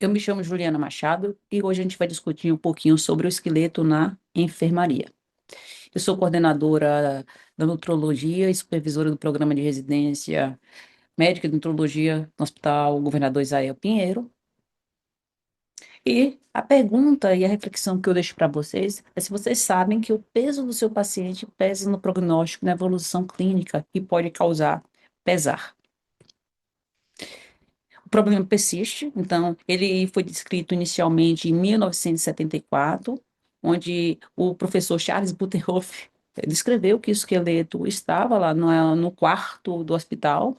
Eu me chamo Juliana Machado e hoje a gente vai discutir um pouquinho sobre o esqueleto na enfermaria. Eu sou coordenadora da nutrologia e supervisora do programa de residência médica de nutrologia no Hospital Governador Isaías Pinheiro. E a pergunta e a reflexão que eu deixo para vocês é se vocês sabem que o peso do seu paciente pesa no prognóstico, na evolução clínica e pode causar pesar. O problema persiste, então, ele foi descrito inicialmente em 1974, onde o professor Charles Butenhoff descreveu que o esqueleto estava lá no quarto do hospital.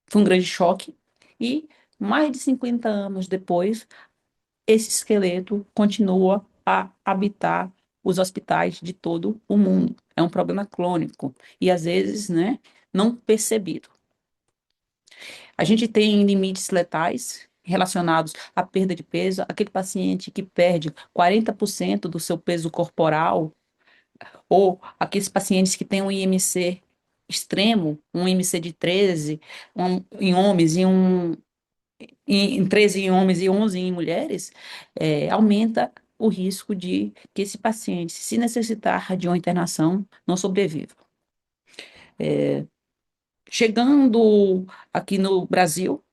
Foi um grande choque, e mais de 50 anos depois, esse esqueleto continua a habitar os hospitais de todo o mundo. É um problema crônico e, às vezes, né, não percebido. A gente tem limites letais relacionados à perda de peso, aquele paciente que perde 40% do seu peso corporal, ou aqueles pacientes que têm um IMC extremo, um IMC de 13 em homens e em 13 em homens e 11 em mulheres, aumenta o risco de que esse paciente, se necessitar de uma internação, não sobreviva. Chegando aqui no Brasil,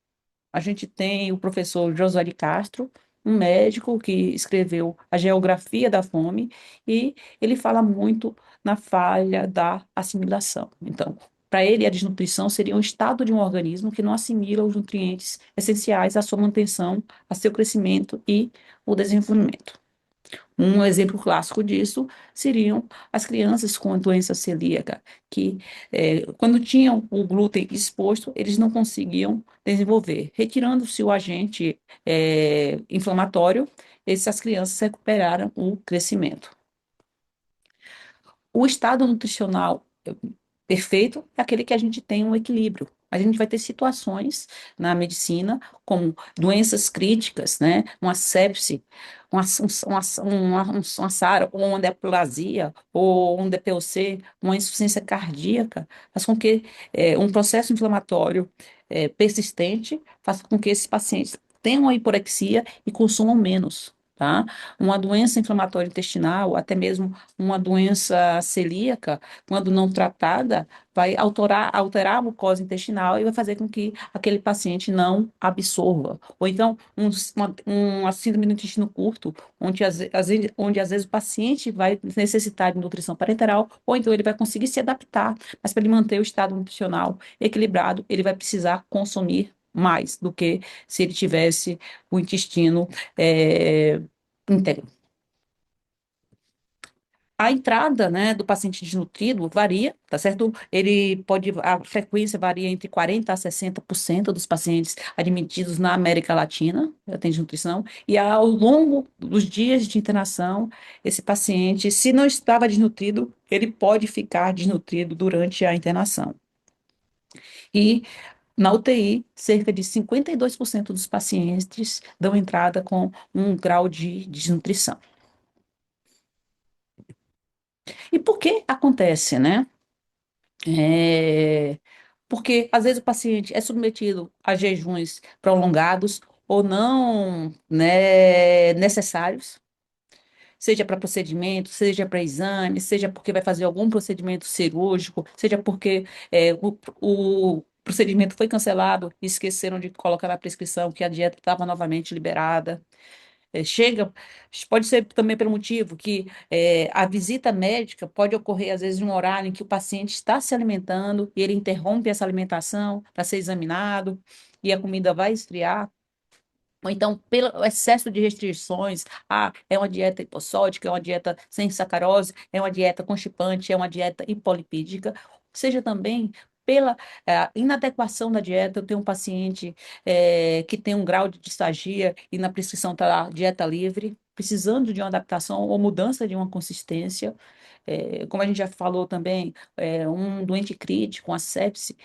a gente tem o professor José de Castro, um médico que escreveu A Geografia da Fome, e ele fala muito na falha da assimilação. Então, para ele, a desnutrição seria um estado de um organismo que não assimila os nutrientes essenciais à sua manutenção, a seu crescimento e o desenvolvimento. Um exemplo clássico disso seriam as crianças com a doença celíaca, que quando tinham o glúten exposto, eles não conseguiam desenvolver. Retirando-se o agente inflamatório, essas crianças recuperaram o crescimento. O estado nutricional perfeito é aquele que a gente tem um equilíbrio. A gente vai ter situações na medicina, como doenças críticas, né? Uma sepse, uma SARA, ou uma neoplasia, ou um DPOC, uma insuficiência cardíaca, faz com que um processo inflamatório persistente faça com que esses pacientes tenham a hiporexia e consumam menos. Tá? Uma doença inflamatória intestinal, até mesmo uma doença celíaca, quando não tratada, vai alterar a mucosa intestinal e vai fazer com que aquele paciente não absorva. Ou então, uma síndrome do intestino curto, onde às vezes o paciente vai necessitar de nutrição parenteral, ou então ele vai conseguir se adaptar, mas para ele manter o estado nutricional equilibrado, ele vai precisar consumir mais do que se ele tivesse o intestino íntegro. A entrada, né, do paciente desnutrido varia, tá certo? A frequência varia entre 40% a 60% dos pacientes admitidos na América Latina, tem desnutrição, e ao longo dos dias de internação, esse paciente, se não estava desnutrido, ele pode ficar desnutrido durante a internação. E na UTI, cerca de 52% dos pacientes dão entrada com um grau de desnutrição. E por que acontece, né? É, Porque às vezes o paciente é submetido a jejuns prolongados ou não, né, necessários, seja para procedimento, seja para exame, seja porque vai fazer algum procedimento cirúrgico, seja porque o procedimento foi cancelado e esqueceram de colocar na prescrição que a dieta estava novamente liberada. Chega, pode ser também pelo motivo que a visita médica pode ocorrer, às vezes, em um horário em que o paciente está se alimentando e ele interrompe essa alimentação para ser examinado e a comida vai esfriar. Ou então, pelo excesso de restrições, é uma dieta hipossódica, é uma dieta sem sacarose, é uma dieta constipante, é uma dieta hipolipídica, seja também pela inadequação da dieta. Eu tenho um paciente que tem um grau de disfagia e na prescrição está lá dieta livre, precisando de uma adaptação ou mudança de uma consistência. Como a gente já falou também, um doente crítico, uma sepse,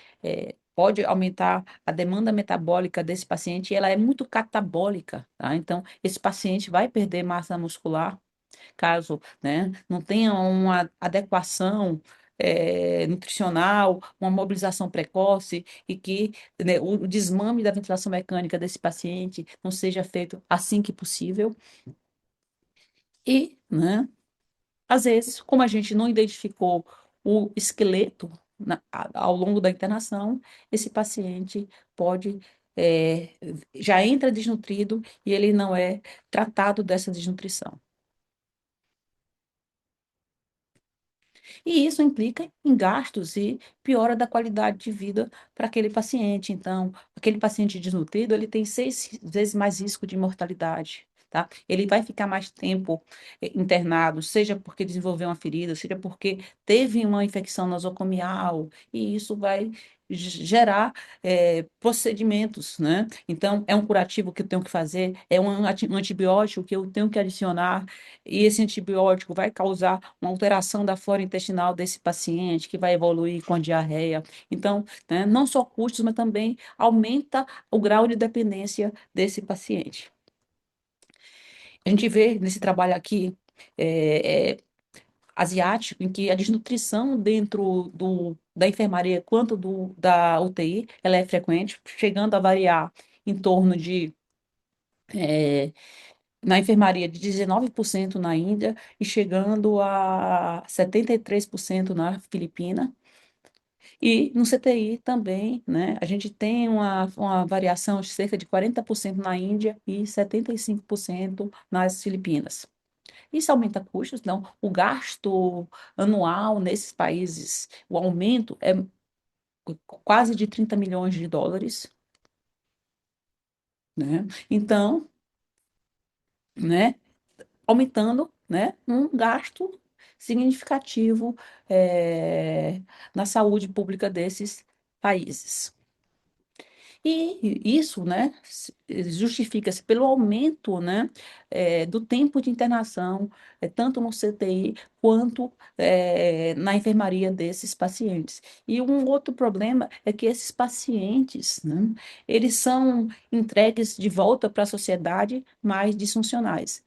pode aumentar a demanda metabólica desse paciente e ela é muito catabólica, tá? Então, esse paciente vai perder massa muscular caso, né, não tenha uma adequação nutricional, uma mobilização precoce e que, né, o desmame da ventilação mecânica desse paciente não seja feito assim que possível. E, né, às vezes, como a gente não identificou o esqueleto ao longo da internação, esse paciente pode, é, já entra desnutrido e ele não é tratado dessa desnutrição. E isso implica em gastos e piora da qualidade de vida para aquele paciente. Então, aquele paciente desnutrido, ele tem 6 vezes mais risco de mortalidade. Tá? Ele vai ficar mais tempo internado, seja porque desenvolveu uma ferida, seja porque teve uma infecção nosocomial, e isso vai gerar procedimentos, né? Então, é um curativo que eu tenho que fazer, é um antibiótico que eu tenho que adicionar, e esse antibiótico vai causar uma alteração da flora intestinal desse paciente, que vai evoluir com a diarreia. Então, né, não só custos, mas também aumenta o grau de dependência desse paciente. A gente vê nesse trabalho aqui asiático, em que a desnutrição dentro da enfermaria quanto da UTI, ela é frequente, chegando a variar em torno de eh, na enfermaria de 19% na Índia e chegando a 73% na Filipina. E no CTI também, né, a gente tem uma variação de cerca de 40% na Índia e 75% nas Filipinas. Isso aumenta custos? Não. O gasto anual nesses países, o aumento é quase de 30 milhões de dólares, né? Então, né, aumentando, né, um gasto significativo na saúde pública desses países. E isso, né, justifica-se pelo aumento, né, do tempo de internação, tanto no CTI quanto na enfermaria desses pacientes. E um outro problema é que esses pacientes, né, eles são entregues de volta para a sociedade mais disfuncionais.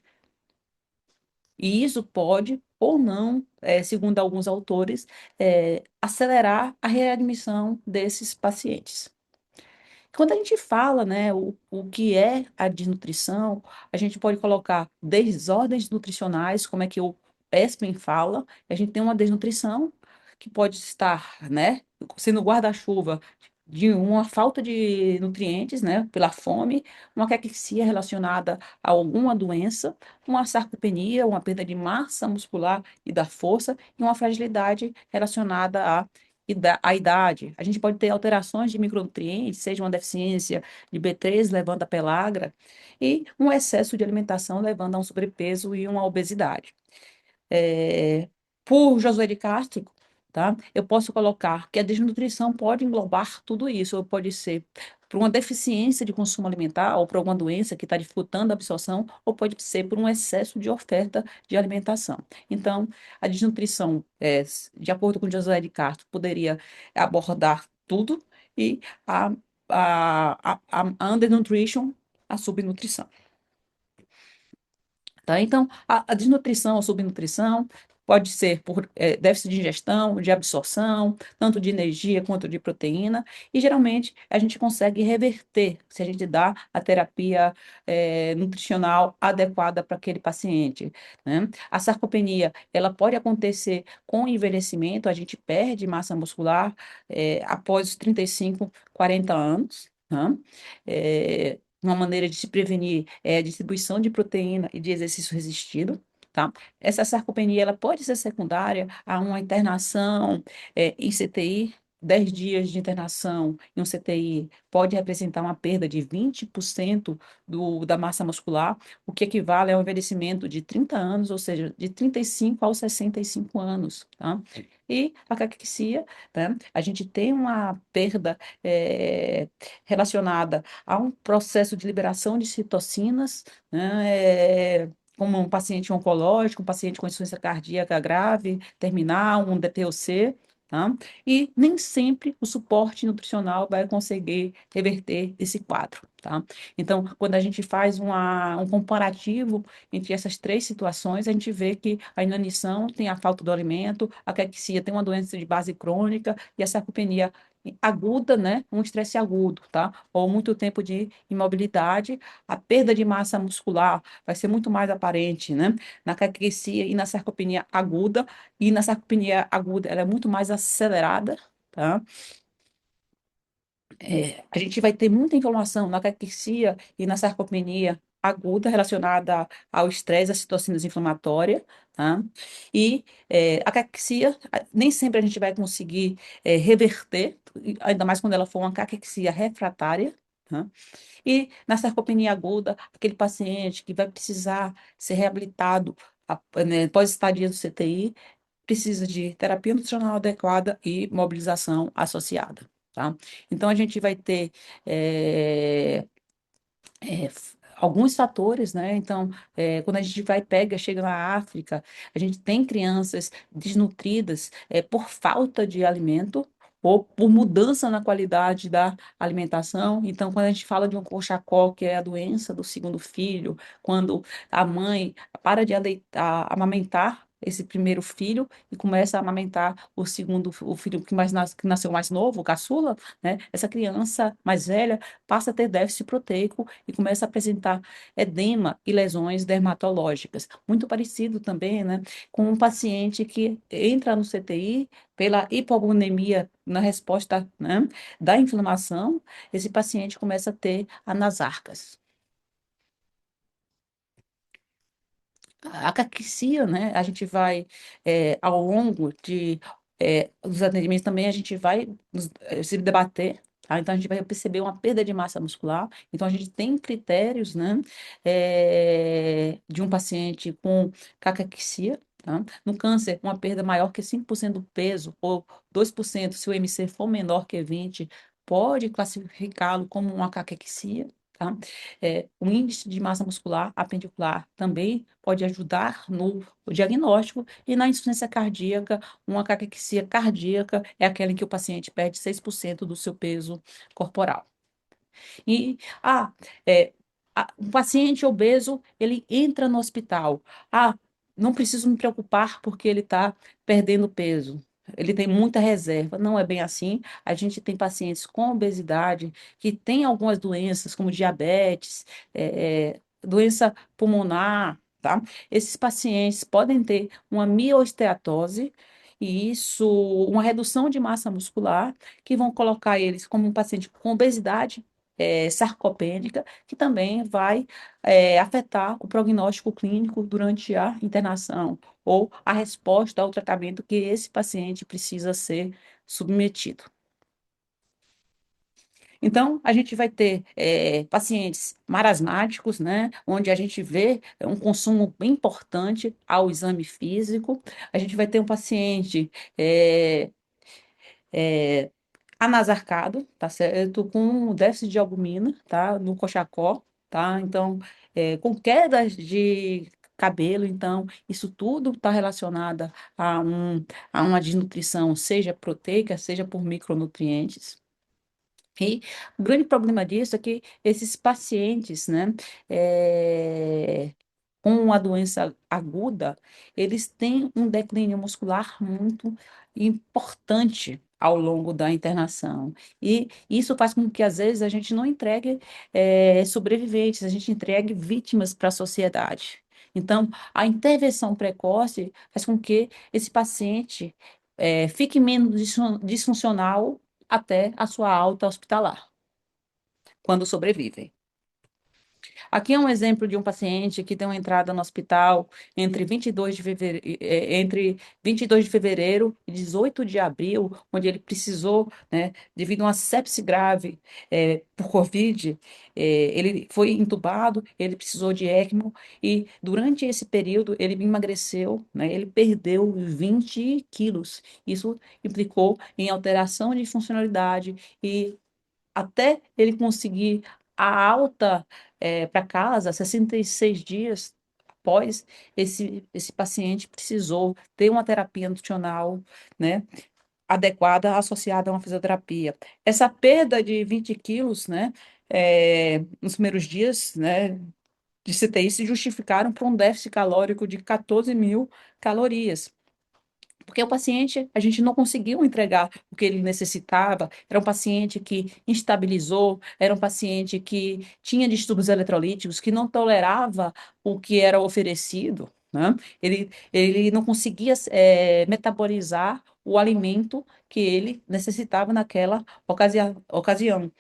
E isso pode ou não, segundo alguns autores, acelerar a readmissão desses pacientes. Quando a gente fala, né, o que é a desnutrição, a gente pode colocar desordens nutricionais, como é que o ESPEN fala, a gente tem uma desnutrição que pode estar, né, sendo guarda-chuva de uma falta de nutrientes, né, pela fome, uma caquexia relacionada a alguma doença, uma sarcopenia, uma perda de massa muscular e da força, e uma fragilidade relacionada à idade. A gente pode ter alterações de micronutrientes, seja uma deficiência de B3 levando a pelagra, e um excesso de alimentação levando a um sobrepeso e uma obesidade. É, por Josué de Castro, tá? Eu posso colocar que a desnutrição pode englobar tudo isso, ou pode ser por uma deficiência de consumo alimentar, ou por alguma doença que está dificultando a absorção, ou pode ser por um excesso de oferta de alimentação. Então, a desnutrição, de acordo com Josué de Castro, poderia abordar tudo, e a undernutrition, a subnutrição. Tá? Então, a desnutrição ou subnutrição pode ser por déficit de ingestão, de absorção, tanto de energia quanto de proteína, e geralmente a gente consegue reverter se a gente dá a terapia nutricional adequada para aquele paciente, né? A sarcopenia, ela pode acontecer com o envelhecimento, a gente perde massa muscular após os 35, 40 anos, né? Uma maneira de se prevenir é a distribuição de proteína e de exercício resistido, tá? Essa sarcopenia, ela pode ser secundária a uma internação em CTI. 10 dias de internação em um CTI pode representar uma perda de 20% da massa muscular, o que equivale a um envelhecimento de 30 anos, ou seja, de 35 aos 65 anos, tá? E a caquexia, né? A gente tem uma perda relacionada há um processo de liberação de citocinas, né, como um paciente oncológico, um paciente com insuficiência cardíaca grave, terminal, um DTOC, tá? E nem sempre o suporte nutricional vai conseguir reverter esse quadro. Tá? Então, quando a gente faz um comparativo entre essas três situações, a gente vê que a inanição tem a falta do alimento, a caquexia tem uma doença de base crônica e a sarcopenia aguda, né? Um estresse agudo, tá? Ou muito tempo de imobilidade, a perda de massa muscular vai ser muito mais aparente, né? Na caquexia e na sarcopenia aguda, e na sarcopenia aguda ela é muito mais acelerada, tá? A gente vai ter muita inflamação na caquexia e na sarcopenia aguda relacionada ao estresse, às citocinas inflamatórias, tá? E a caquexia, nem sempre a gente vai conseguir reverter, ainda mais quando ela for uma caquexia refratária, tá? E na sarcopenia aguda, aquele paciente que vai precisar ser reabilitado né, pós-estadia do CTI, precisa de terapia nutricional adequada e mobilização associada, tá? Então, a gente vai ter alguns fatores, né? Então, quando a gente vai, chega na África, a gente tem crianças desnutridas por falta de alimento ou por mudança na qualidade da alimentação. Então, quando a gente fala de um coxacol, que é a doença do segundo filho, quando a mãe para de amamentar esse primeiro filho e começa a amamentar o segundo, o filho que nasceu mais novo, o caçula, né? Essa criança mais velha passa a ter déficit proteico e começa a apresentar edema e lesões dermatológicas. Muito parecido também, né, com um paciente que entra no CTI pela hipovolemia na resposta, né, da inflamação, esse paciente começa a ter anasarcas. A caquexia, né? A gente vai, ao longo dos atendimentos também, a gente vai se debater, tá? Então, a gente vai perceber uma perda de massa muscular. Então, a gente tem critérios, né, de um paciente com caquexia, tá? No câncer, uma perda maior que 5% do peso, ou 2% se o MC for menor que 20, pode classificá-lo como uma caquexia. Tá? O índice de massa muscular apendicular também pode ajudar no diagnóstico e na insuficiência cardíaca, uma caquexia cardíaca é aquela em que o paciente perde 6% do seu peso corporal. E, ah, é, um paciente obeso, ele entra no hospital. Ah, não preciso me preocupar porque ele está perdendo peso. Ele tem muita reserva. Não é bem assim. A gente tem pacientes com obesidade que têm algumas doenças, como diabetes, doença pulmonar, tá? Esses pacientes podem ter uma mioesteatose, e isso, uma redução de massa muscular, que vão colocar eles como um paciente com obesidade sarcopênica, que também vai afetar o prognóstico clínico durante a internação ou a resposta ao tratamento que esse paciente precisa ser submetido. Então, a gente vai ter pacientes marasmáticos, né, onde a gente vê um consumo bem importante ao exame físico. A gente vai ter um paciente eh, eh, anasarcado, tá certo? Com déficit de albumina, tá? No coxacó, tá? Então, com quedas de cabelo, então, isso tudo está relacionado a uma desnutrição, seja proteica, seja por micronutrientes. E o grande problema disso é que esses pacientes, né, eh, com a doença aguda, eles têm um declínio muscular muito importante ao longo da internação. E isso faz com que, às vezes, a gente não entregue sobreviventes, a gente entregue vítimas para a sociedade. Então, a intervenção precoce faz com que esse paciente fique menos disfuncional até a sua alta hospitalar, quando sobrevive. Aqui é um exemplo de um paciente que deu entrada no hospital entre 22 de fevereiro e 18 de abril, onde ele precisou, né, devido a uma sepse grave por Covid, ele foi entubado, ele precisou de ECMO e durante esse período ele emagreceu, né, ele perdeu 20 quilos. Isso implicou em alteração de funcionalidade e até ele conseguir a alta para casa, 66 dias após, esse paciente precisou ter uma terapia nutricional, né, adequada associada a uma fisioterapia. Essa perda de 20 quilos, né, nos primeiros dias, né, de CTI se justificaram por um déficit calórico de 14 mil calorias. Porque o paciente, a gente não conseguiu entregar o que ele necessitava. Era um paciente que instabilizou, era um paciente que tinha distúrbios eletrolíticos, que não tolerava o que era oferecido, né? Ele não conseguia, metabolizar o alimento que ele necessitava naquela ocasião.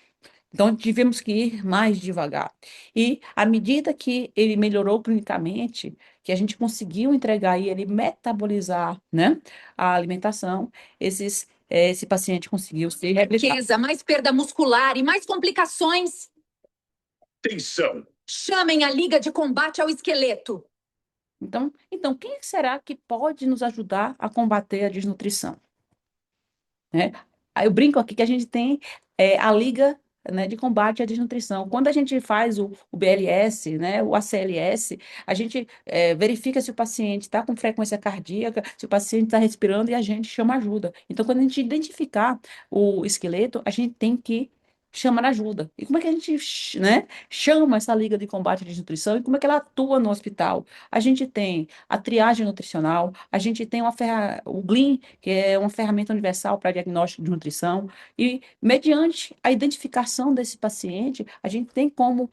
Então, tivemos que ir mais devagar. E, à medida que ele melhorou clinicamente, que a gente conseguiu entregar e ele metabolizar, né, a alimentação, esse paciente conseguiu se reabilitar. Fraqueza, mais perda muscular e mais complicações. Atenção! Chamem a Liga de Combate ao Esqueleto. Então, quem será que pode nos ajudar a combater a desnutrição? Né? Aí eu brinco aqui que a gente tem a Liga, né, de Combate à Desnutrição. Quando a gente faz o BLS, né, o ACLS, a gente verifica se o paciente está com frequência cardíaca, se o paciente está respirando e a gente chama ajuda. Então, quando a gente identificar o esqueleto, a gente tem que chamar ajuda. E como é que a gente, né, chama essa Liga de Combate à Desnutrição e como é que ela atua no hospital? A gente tem a triagem nutricional, a gente tem o GLIM, que é uma ferramenta universal para diagnóstico de nutrição, e mediante a identificação desse paciente, a gente tem como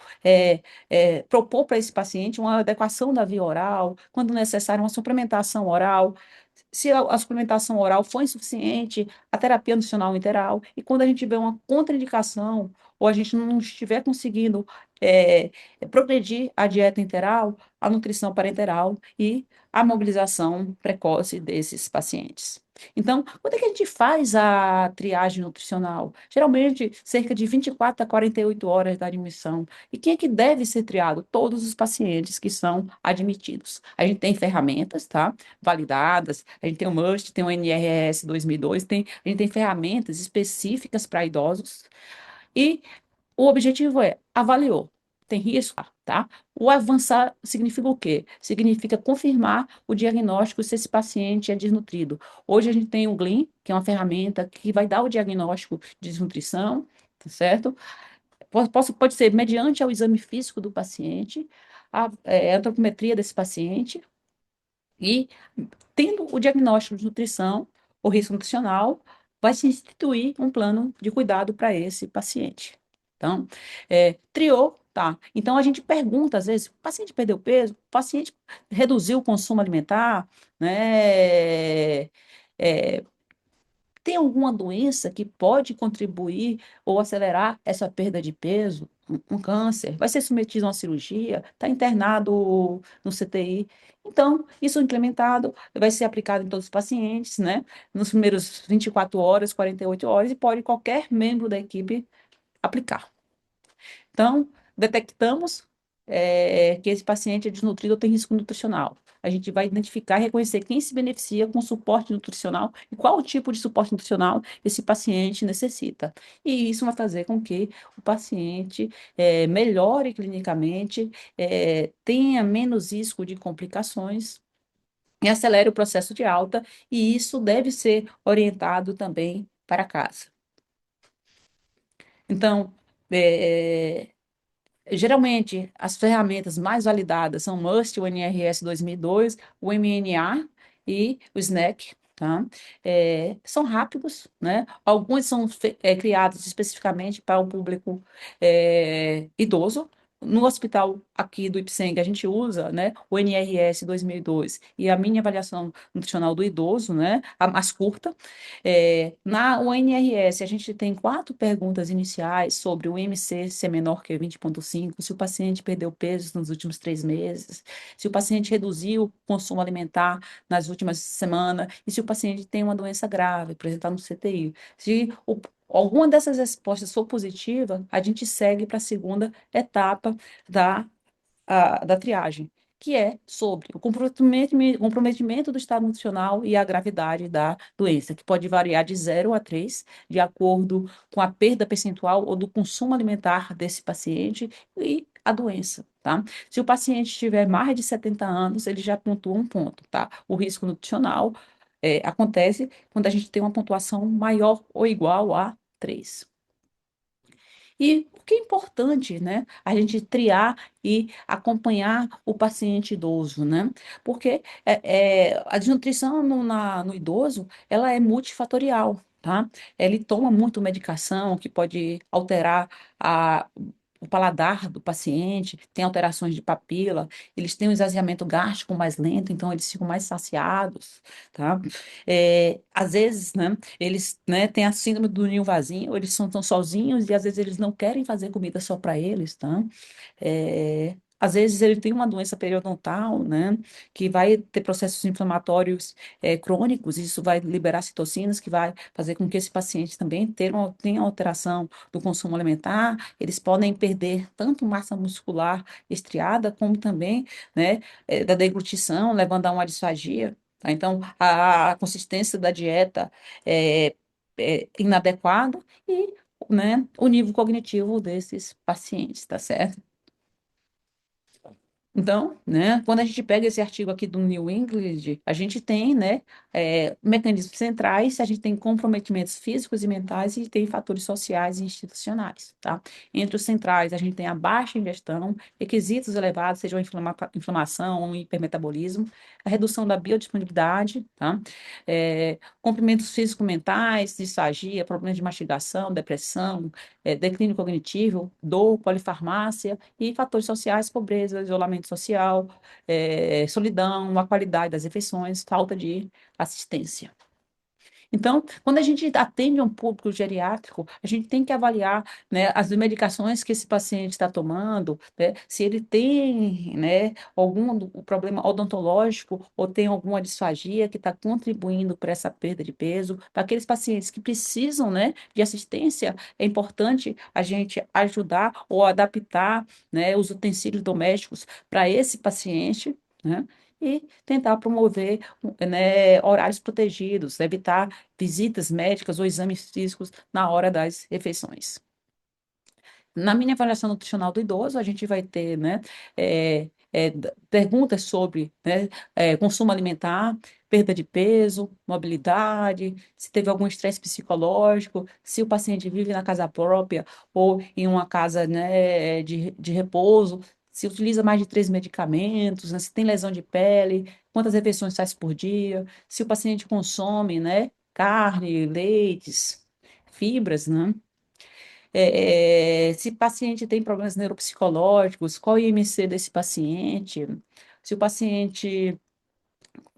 propor para esse paciente uma adequação da via oral, quando necessário, uma suplementação oral. Se a suplementação oral for insuficiente, a terapia nutricional interal, e quando a gente vê uma contraindicação, ou a gente não estiver conseguindo é, progredir a dieta interal, a nutrição parenteral e a mobilização precoce desses pacientes. Então, quando é que a gente faz a triagem nutricional? Geralmente, cerca de 24 a 48 horas da admissão. E quem é que deve ser triado? Todos os pacientes que são admitidos. A gente tem ferramentas, tá? Validadas, a gente tem o MUST, tem o NRS 2002, a gente tem ferramentas específicas para idosos. E o objetivo é, avaliou, tem risco, tá? O avançar significa o quê? Significa confirmar o diagnóstico se esse paciente é desnutrido. Hoje a gente tem o GLIM, que é uma ferramenta que vai dar o diagnóstico de desnutrição, tá certo? Pode ser mediante o exame físico do paciente, a antropometria desse paciente, e tendo o diagnóstico de nutrição, o risco nutricional, vai se instituir um plano de cuidado para esse paciente. Então, triou, tá. Então, a gente pergunta, às vezes, o paciente perdeu peso, o paciente reduziu o consumo alimentar, né? É, tem alguma doença que pode contribuir ou acelerar essa perda de peso? Um câncer? Vai ser submetido a uma cirurgia? Está internado no CTI? Então, isso implementado vai ser aplicado em todos os pacientes, né? Nos primeiros 24 horas, 48 horas, e pode qualquer membro da equipe aplicar. Então, detectamos que esse paciente é desnutrido ou tem risco nutricional. A gente vai identificar e reconhecer quem se beneficia com suporte nutricional e qual o tipo de suporte nutricional esse paciente necessita. E isso vai fazer com que o paciente melhore clinicamente, tenha menos risco de complicações e acelere o processo de alta, e isso deve ser orientado também para casa. Então, é, geralmente, as ferramentas mais validadas são o MUST, o NRS 2002, o MNA e o SNAC, tá? São rápidos, né? Alguns são criados especificamente para o público idoso. No hospital aqui do Ipseng, a gente usa, né, o NRS 2002 e a minha avaliação nutricional do idoso, né, a mais curta. Na UNRS, a gente tem 4 perguntas iniciais sobre o MC ser menor que 20,5, se o paciente perdeu peso nos últimos 3 meses, se o paciente reduziu o consumo alimentar nas últimas semanas, e se o paciente tem uma doença grave, apresentar no CTI. Se alguma dessas respostas for positiva, a gente segue para a segunda etapa da da triagem, que é sobre o comprometimento do estado nutricional e a gravidade da doença, que pode variar de 0 a 3, de acordo com a perda percentual ou do consumo alimentar desse paciente e a doença, tá? Se o paciente tiver mais de 70 anos, ele já pontua um ponto, tá? O risco nutricional acontece quando a gente tem uma pontuação maior ou igual a 3. E por que é importante, né, a gente triar e acompanhar o paciente idoso, né? Porque a desnutrição no idoso, ela é multifatorial, tá? Ele toma muito medicação que pode alterar a o paladar do paciente, tem alterações de papila, eles têm um esvaziamento gástrico mais lento, então eles ficam mais saciados, tá? Às vezes, né, eles, né, têm a síndrome do ninho vazio, eles são tão sozinhos e às vezes eles não querem fazer comida só para eles, tá? Às vezes ele tem uma doença periodontal, né, que vai ter processos inflamatórios crônicos, e isso vai liberar citocinas, que vai fazer com que esse paciente também tenha alteração do consumo alimentar, eles podem perder tanto massa muscular estriada, como também, né, da deglutição, levando a uma disfagia. Tá? Então, a consistência da dieta é inadequada e, né, o nível cognitivo desses pacientes, tá certo? Então, né, quando a gente pega esse artigo aqui do New England, a gente tem, né, mecanismos centrais, a gente tem comprometimentos físicos e mentais e tem fatores sociais e institucionais, tá? Entre os centrais, a gente tem a baixa ingestão, requisitos elevados, seja uma inflamação ou um hipermetabolismo, a redução da biodisponibilidade, tá? Comprimentos físico-mentais, disfagia, problemas de mastigação, depressão, declínio cognitivo, dor, polifarmácia e fatores sociais, pobreza, isolamento social, solidão, a qualidade das refeições, falta de assistência. Então, quando a gente atende um público geriátrico, a gente tem que avaliar, né, as medicações que esse paciente está tomando, né, se ele tem, né, algum problema odontológico ou tem alguma disfagia que está contribuindo para essa perda de peso. Para aqueles pacientes que precisam, né, de assistência, é importante a gente ajudar ou adaptar, né, os utensílios domésticos para esse paciente, né? E tentar promover, né, horários protegidos, evitar visitas médicas ou exames físicos na hora das refeições. Na minha avaliação nutricional do idoso, a gente vai ter, né, perguntas sobre, né, consumo alimentar, perda de peso, mobilidade, se teve algum estresse psicológico, se o paciente vive na casa própria ou em uma casa, né, de repouso, se utiliza mais de 3 medicamentos, né, se tem lesão de pele, quantas refeições faz por dia, se o paciente consome, né, carne, leites, fibras, né? Se o paciente tem problemas neuropsicológicos, qual o IMC desse paciente, se o paciente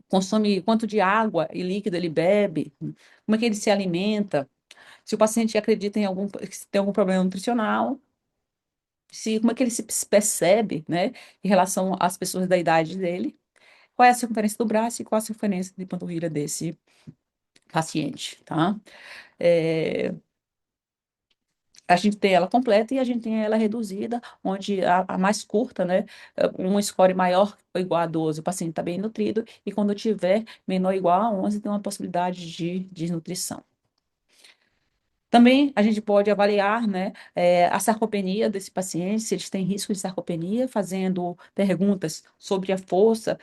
consome, quanto de água e líquido ele bebe, como é que ele se alimenta, se o paciente acredita em se tem algum problema nutricional, como é que ele se percebe, né, em relação às pessoas da idade dele, qual é a circunferência do braço e qual a circunferência de panturrilha desse paciente, tá? É, A gente tem ela completa e a gente tem ela reduzida, onde a mais curta, né? Um score maior ou igual a 12, o paciente está bem nutrido, e quando tiver menor ou igual a 11, tem uma possibilidade de desnutrição. Também a gente pode avaliar, né, a sarcopenia desse paciente, se eles têm risco de sarcopenia, fazendo perguntas sobre a força,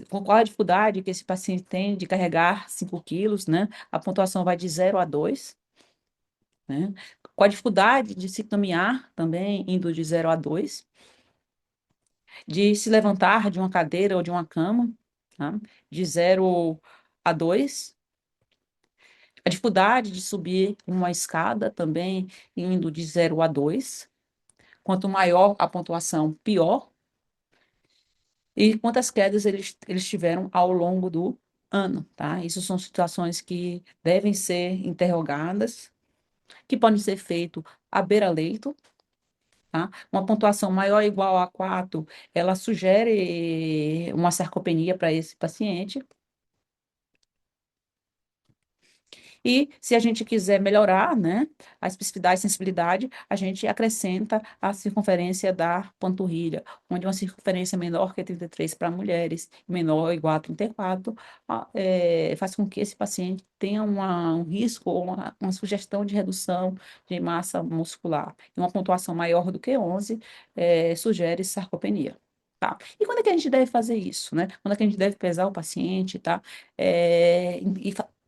com qual a dificuldade que esse paciente tem de carregar 5 quilos, né? A pontuação vai de 0 a 2, né? Com a dificuldade de se caminhar também, indo de 0 a 2, de se levantar de uma cadeira ou de uma cama, tá? De 0 a 2, a dificuldade de subir uma escada também, indo de 0 a 2. Quanto maior a pontuação, pior. E quantas quedas eles tiveram ao longo do ano, tá? Isso são situações que devem ser interrogadas, que podem ser feito à beira-leito, tá? Uma pontuação maior ou igual a 4, ela sugere uma sarcopenia para esse paciente. E se a gente quiser melhorar, né, a especificidade e sensibilidade, a gente acrescenta a circunferência da panturrilha, onde uma circunferência menor que 33 para mulheres, menor ou igual a 34, faz com que esse paciente tenha um risco ou uma sugestão de redução de massa muscular. E uma pontuação maior do que 11 sugere sarcopenia. Tá? E quando é que a gente deve fazer isso, né? Quando é que a gente deve pesar o paciente, tá?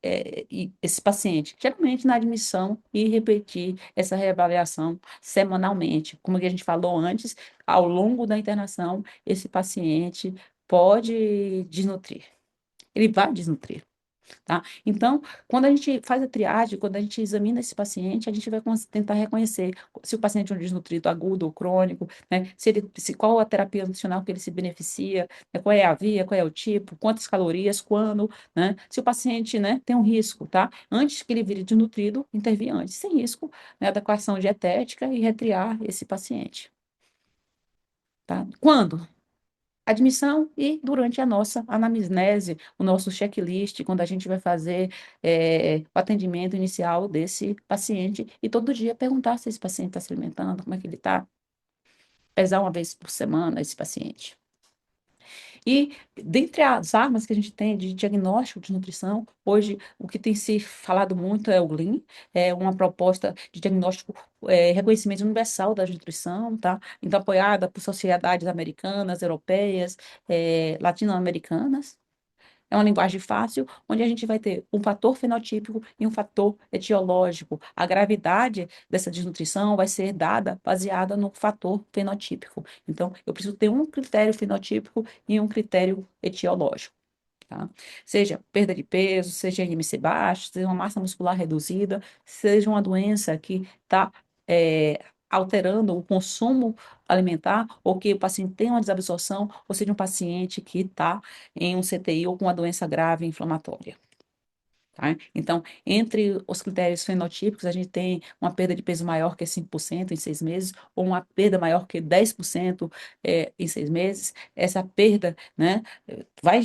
e esse paciente, geralmente na admissão, e repetir essa reavaliação semanalmente. Como que a gente falou antes, ao longo da internação, esse paciente pode desnutrir. Ele vai desnutrir. Tá? Então, quando a gente faz a triagem, quando a gente examina esse paciente, a gente vai tentar reconhecer se o paciente é um desnutrido agudo ou crônico, né? Qual a terapia nutricional que ele se beneficia, né? Qual é a via, qual é o tipo, quantas calorias, quando, né? Se o paciente, né, tem um risco, tá? Antes que ele vire desnutrido, intervir antes, sem risco, né, adequação dietética e retriar esse paciente. Tá? Quando? Admissão e durante a nossa anamnese, o nosso checklist, quando a gente vai fazer o atendimento inicial desse paciente, e todo dia perguntar se esse paciente está se alimentando, como é que ele está, pesar uma vez por semana esse paciente. E dentre as armas que a gente tem de diagnóstico de nutrição, hoje o que tem se falado muito é o GLIM, é uma proposta de diagnóstico, reconhecimento universal da nutrição, tá? Então, apoiada por sociedades americanas, europeias, latino-americanas. É uma linguagem fácil, onde a gente vai ter um fator fenotípico e um fator etiológico. A gravidade dessa desnutrição vai ser dada baseada no fator fenotípico. Então, eu preciso ter um critério fenotípico e um critério etiológico. Tá? Seja perda de peso, seja IMC baixo, seja uma massa muscular reduzida, seja uma doença que está alterando o consumo alimentar, ou que o paciente tem uma desabsorção, ou seja, um paciente que está em um CTI ou com uma doença grave inflamatória. Tá? Então, entre os critérios fenotípicos, a gente tem uma perda de peso maior que 5% em 6 meses, ou uma perda maior que 10% em 6 meses. Essa perda, né, vai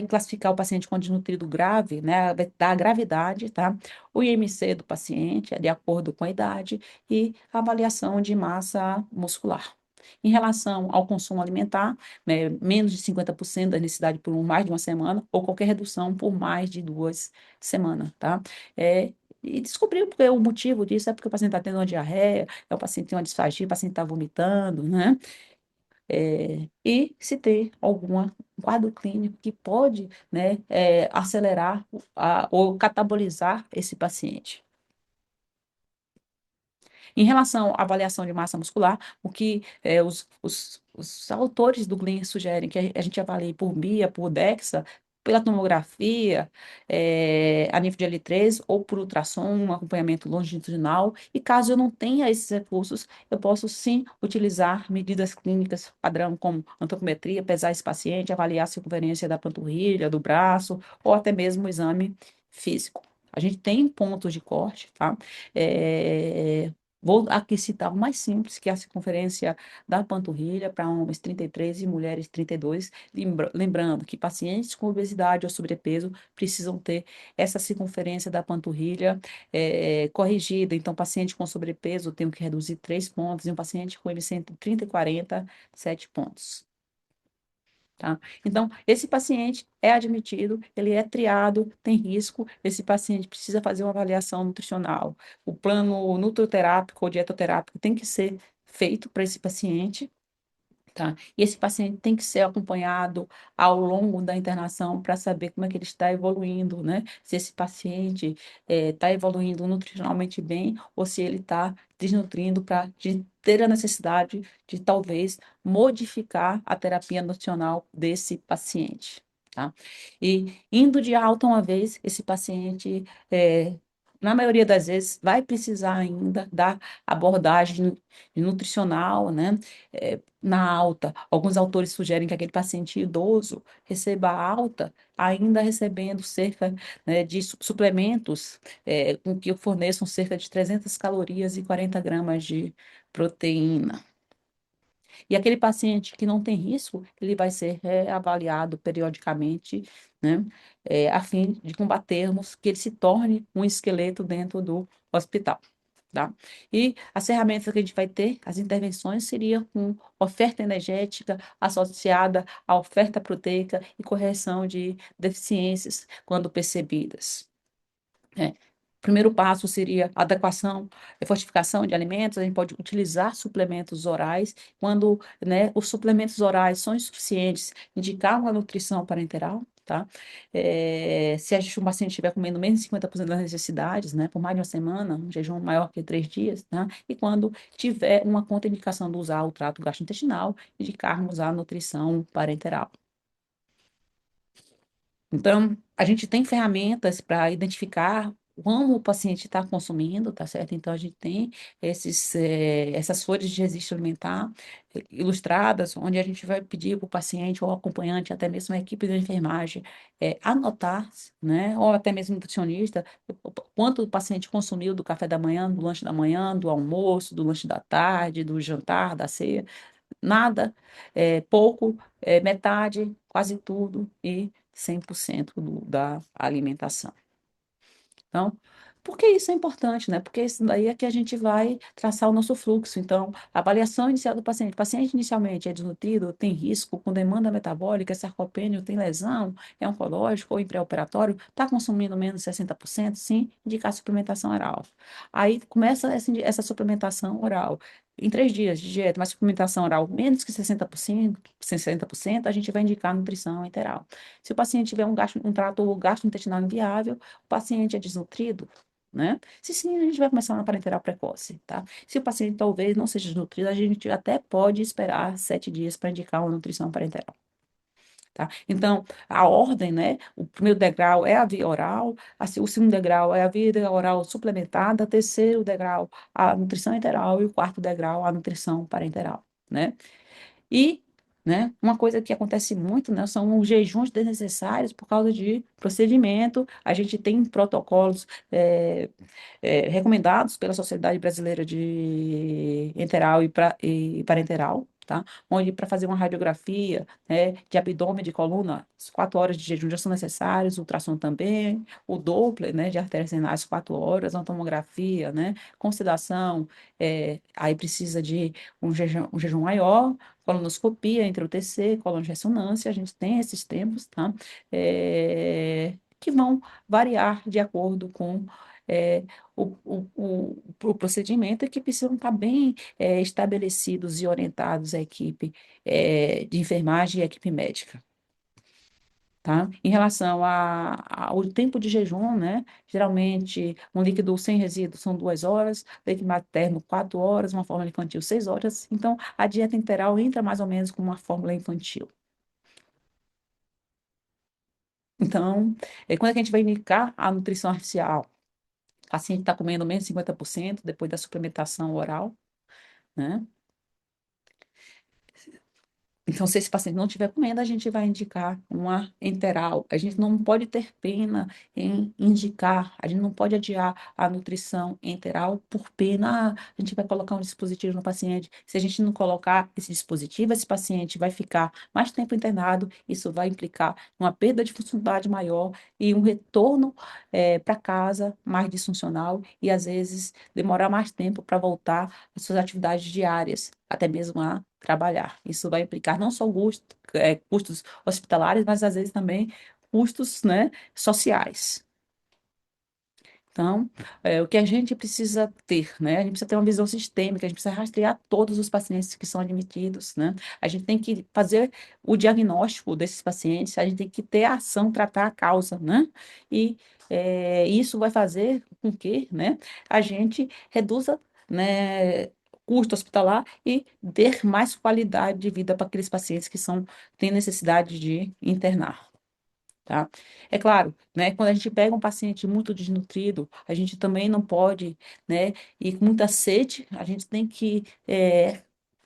classificar o paciente com desnutrido grave, né, vai dar a gravidade, tá? O IMC do paciente é de acordo com a idade e a avaliação de massa muscular. Em relação ao consumo alimentar, né, menos de 50% da necessidade por mais de uma semana, ou qualquer redução por mais de 2 semanas, tá? E descobriu porque o motivo disso é porque o paciente está tendo uma diarreia, o paciente tem uma disfagia, o paciente está vomitando, né? E se tem algum quadro clínico que pode, né, acelerar ou catabolizar esse paciente. Em relação à avaliação de massa muscular, o que os autores do GLIM sugerem que a gente avalie por BIA, por DEXA, pela tomografia, a nível de L3 ou por ultrassom, um acompanhamento longitudinal. E caso eu não tenha esses recursos, eu posso sim utilizar medidas clínicas padrão, como antropometria, pesar esse paciente, avaliar a circunferência da panturrilha, do braço, ou até mesmo o exame físico. A gente tem pontos de corte, tá? É, Vou aqui citar o mais simples, que é a circunferência da panturrilha para homens 33 e mulheres 32. Lembrando que pacientes com obesidade ou sobrepeso precisam ter essa circunferência da panturrilha corrigida. Então, paciente com sobrepeso tem que reduzir 3 pontos, e um paciente com MC entre 30 e 40, 7 pontos. Tá? Então, esse paciente é admitido, ele é triado, tem risco, esse paciente precisa fazer uma avaliação nutricional. O plano nutroterápico ou dietoterápico tem que ser feito para esse paciente, tá? E esse paciente tem que ser acompanhado ao longo da internação para saber como é que ele está evoluindo, né? Se esse paciente está evoluindo nutricionalmente bem ou se ele está desnutrindo para ter a necessidade de talvez modificar a terapia nutricional desse paciente. Tá? E indo de alta uma vez, esse paciente, na maioria das vezes, vai precisar ainda da abordagem nutricional, né? Na alta. Alguns autores sugerem que aquele paciente idoso receba alta, ainda recebendo cerca, né, de suplementos, com que forneçam cerca de 300 calorias e 40 gramas de proteína. E aquele paciente que não tem risco, ele vai ser reavaliado periodicamente, né, a fim de combatermos que ele se torne um esqueleto dentro do hospital. Tá? E as ferramentas que a gente vai ter, as intervenções, seria com oferta energética associada à oferta proteica e correção de deficiências quando percebidas. É. O primeiro passo seria adequação e fortificação de alimentos. A gente pode utilizar suplementos orais. Quando, né, os suplementos orais são insuficientes, indicar uma nutrição parenteral. tá? Se um paciente estiver comendo menos de 50% das necessidades, né, por mais de uma semana, um jejum maior que 3 dias, tá? E quando tiver uma contraindicação do usar o trato gastrointestinal, indicarmos a nutrição parenteral. Então, a gente tem ferramentas para identificar como o paciente está consumindo, tá certo? Então, a gente tem essas folhas de registro alimentar ilustradas, onde a gente vai pedir para o paciente ou acompanhante, até mesmo a equipe de enfermagem, anotar, né? Ou até mesmo nutricionista, quanto o paciente consumiu do café da manhã, do lanche da manhã, do almoço, do lanche da tarde, do jantar, da ceia. Nada, pouco, metade, quase tudo e 100% da alimentação. Então, por que isso é importante, né? Porque isso daí é que a gente vai traçar o nosso fluxo. Então, a avaliação inicial do paciente. O paciente inicialmente é desnutrido, tem risco, com demanda metabólica, é sarcopênio, tem lesão, é oncológico ou em pré-operatório, está consumindo menos de 60%, sim, indicar suplementação oral. Aí começa essa suplementação oral. Em 3 dias de dieta, mas suplementação oral menos que 60%, a gente vai indicar nutrição enteral. Se o paciente tiver um trato gastrointestinal inviável, o paciente é desnutrido, né? Se sim, a gente vai começar uma parenteral precoce, tá? Se o paciente talvez não seja desnutrido, a gente até pode esperar 7 dias para indicar uma nutrição parenteral. Tá? Então, a ordem, né? O primeiro degrau é a via oral, o segundo degrau é a via oral suplementada, o terceiro degrau, a nutrição enteral, e o quarto degrau, a nutrição parenteral, né? E, né, uma coisa que acontece muito, né, são os jejuns desnecessários por causa de procedimento. A gente tem protocolos recomendados pela Sociedade Brasileira de Enteral e Parenteral, tá? Onde para fazer uma radiografia, né, de abdômen, de coluna, as 4 horas de jejum já são necessários, ultrassom também, o Doppler, né, de artérias renais, 4 horas, uma tomografia, né, com sedação, aí precisa de um jejum maior, colonoscopia, intra-UTC, coluna de ressonância, a gente tem esses tempos, tá? Que vão variar de acordo com é, o procedimento e que precisam estar bem estabelecidos e orientados a equipe de enfermagem e a equipe médica. Tá? Em relação ao tempo de jejum, né? Geralmente, um líquido sem resíduo são 2 horas, leite materno 4 horas, uma fórmula infantil 6 horas. Então, a dieta integral entra mais ou menos com uma fórmula infantil. Então, quando é que a gente vai indicar a nutrição artificial? O paciente está comendo menos de 50% depois da suplementação oral, né? Então, se esse paciente não estiver comendo, a gente vai indicar uma enteral. A gente não pode ter pena em indicar, a gente não pode adiar a nutrição enteral por pena. A gente vai colocar um dispositivo no paciente. Se a gente não colocar esse dispositivo, esse paciente vai ficar mais tempo internado. Isso vai implicar uma perda de funcionalidade maior e um retorno para casa mais disfuncional e, às vezes, demorar mais tempo para voltar às suas atividades diárias, até mesmo a trabalhar. Isso vai implicar não só custos hospitalares, mas às vezes também custos, né, sociais. Então, o que a gente precisa ter, né? A gente precisa ter uma visão sistêmica, a gente precisa rastrear todos os pacientes que são admitidos, né? A gente tem que fazer o diagnóstico desses pacientes, a gente tem que ter a ação, tratar a causa, né? E isso vai fazer com que, né, a gente reduza, né, custo hospitalar e ter mais qualidade de vida para aqueles pacientes que têm necessidade de internar. Tá? É claro, né, quando a gente pega um paciente muito desnutrido, a gente também não pode, né, ir com muita sede, a gente tem que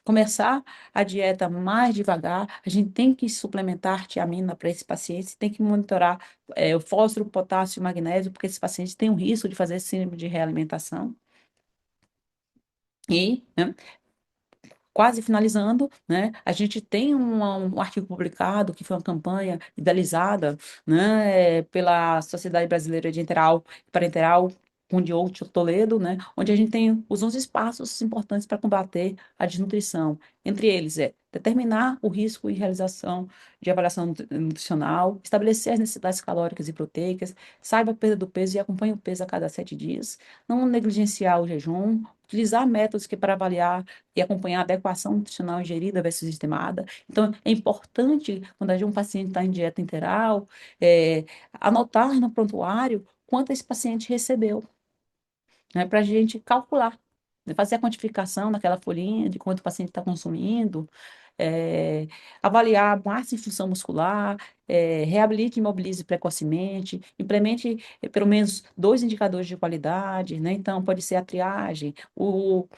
começar a dieta mais devagar, a gente tem que suplementar tiamina para esse paciente, tem que monitorar o fósforo, potássio e magnésio, porque esse paciente tem um risco de fazer síndrome de realimentação. E, né, quase finalizando, né? A gente tem um artigo publicado que foi uma campanha idealizada, né, pela Sociedade Brasileira de Enteral e Parenteral, com o Diogo Toledo, né, onde a gente tem os 11 passos importantes para combater a desnutrição. Entre eles determinar o risco e realização de avaliação nutricional, estabelecer as necessidades calóricas e proteicas, saiba a perda do peso e acompanhe o peso a cada 7 dias, não negligenciar o jejum, utilizar métodos que para avaliar e acompanhar a adequação nutricional ingerida versus estimada. Então, é importante, quando um paciente está em dieta integral, anotar no prontuário quanto esse paciente recebeu, né, para a gente calcular, né, fazer a quantificação naquela folhinha de quanto o paciente está consumindo, é, avaliar a massa e função muscular, reabilite e imobilize precocemente, implemente pelo menos 2 indicadores de qualidade, né? Então, pode ser a triagem, o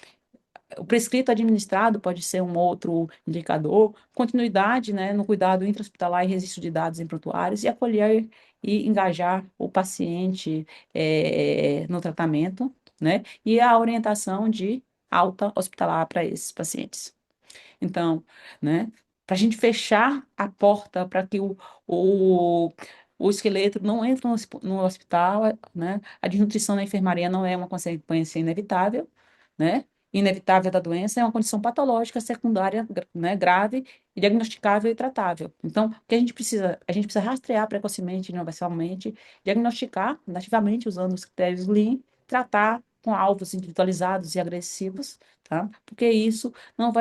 prescrito administrado pode ser um outro indicador, continuidade, né, no cuidado intra-hospitalar e registro de dados em prontuários, e acolher e engajar o paciente no tratamento, né, e a orientação de alta hospitalar para esses pacientes. Então, né, para a gente fechar a porta para que o, o esqueleto não entre no hospital, né, a desnutrição na enfermaria não é uma consequência inevitável, né, inevitável da doença, é uma condição patológica secundária, né, grave, diagnosticável e tratável. Então, o que a gente precisa? A gente precisa rastrear precocemente, universalmente, diagnosticar nativamente usando os critérios Lean, tratar com alvos individualizados e agressivos, tá? Porque isso não vai